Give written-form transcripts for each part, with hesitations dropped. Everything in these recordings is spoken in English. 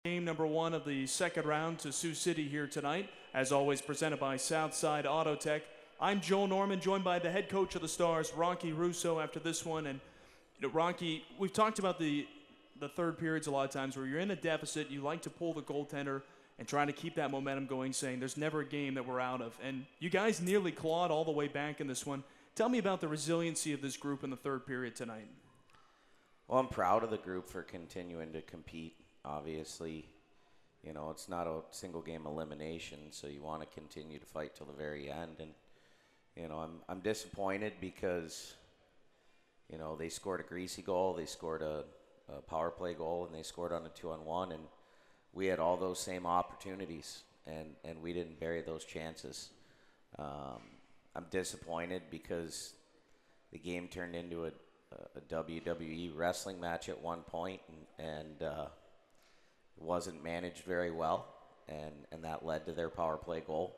Game number one of the second round to Sioux City here tonight, as always presented by Southside Auto Tech. I'm Joel Norman, joined by the head coach of the Stars, Rocky Russo, after this one. And Rocky, we've talked about the third periods a lot of times where you're in a deficit, you like to pull the goaltender and trying to keep that momentum going, saying there's never a game that we're out of. And you guys nearly clawed all the way back in this one. Tell me about the resiliency of this group in the third period tonight. Well, I'm proud of the group for continuing to compete. Obviously, it's not a single game elimination, so you want to continue to fight till the very end. And, I'm disappointed because, they scored a greasy goal, they scored a power play goal, and they scored on a 2-on-1, and we had all those same opportunities, and we didn't bury those chances. I'm disappointed because the game turned into a WWE wrestling match at one point, and wasn't managed very well, and that led to their power play goal.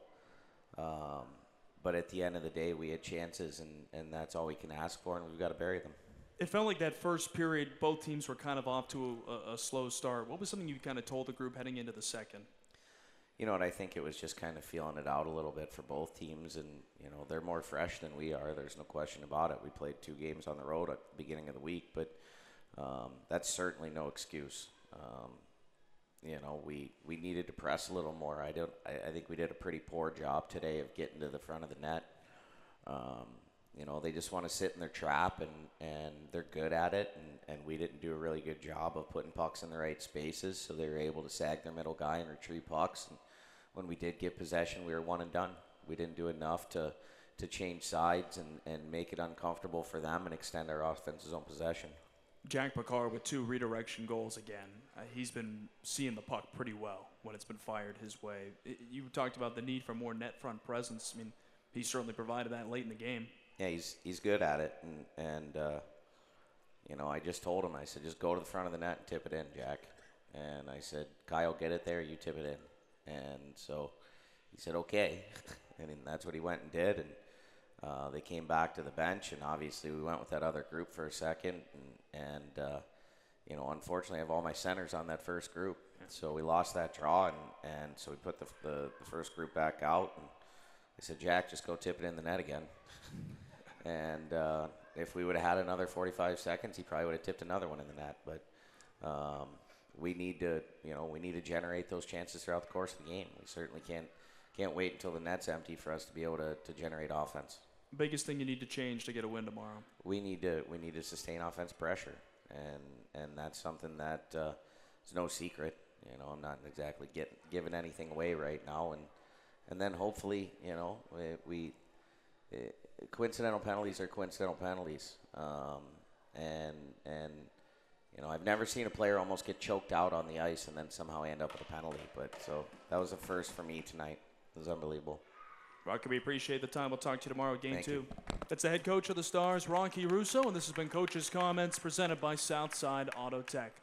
But at the end of the day, we had chances, and that's all we can ask for, and we've got to bury them. It felt like that first period, both teams were kind of off to a slow start. What was something you kind of told the group heading into the second? You know what, I think it was just kind of feeling it out a little bit for both teams, and, they're more fresh than we are. There's no question about it. We played 2 games on the road at the beginning of the week, but that's certainly no excuse. We needed to press a little more. I think we did a pretty poor job today of getting to the front of the net. They just want to sit in their trap, and they're good at it, and we didn't do a really good job of putting pucks in the right spaces, so they were able to sag their middle guy and retrieve pucks. And when we did get possession, we were one and done. We didn't do enough to change sides and make it uncomfortable for them and extend our offense's own possession. Jack Picard with 2 redirection goals again. He's been seeing the puck pretty well when it's been fired his way. You talked about the need for more net front presence. I mean, he certainly provided that late in the game. Yeah, he's good at it, and I just told him, I said, just go to the front of the net and tip it in, Jack. And I said, Kyle, get it there, you tip it in. And so he said, okay. And that's what he went and did, and they came back to the bench, and obviously we went with that other group for a second, and unfortunately I have all my centers on that first group. So we lost that draw, and so we put the first group back out, and I said, Jack, just go tip it in the net again. And if we would have had another 45 seconds, he probably would have tipped another one in the net. But we need to generate those chances throughout the course of the game. We certainly can't wait until the net's empty for us to be able to generate offense. Biggest thing you need to change to get a win tomorrow? We need to sustain offense pressure, and that's something that is no secret. I'm not exactly giving anything away right now, and then hopefully we coincidental penalties are coincidental penalties, and I've never seen a player almost get choked out on the ice and then somehow end up with a penalty. But so that was a first for me tonight. It was unbelievable. Rocky, we appreciate the time. We'll talk to you tomorrow at Game 2. You. That's the head coach of the Stars, Rocky Russo, and this has been Coach's Comments presented by Southside Auto Tech.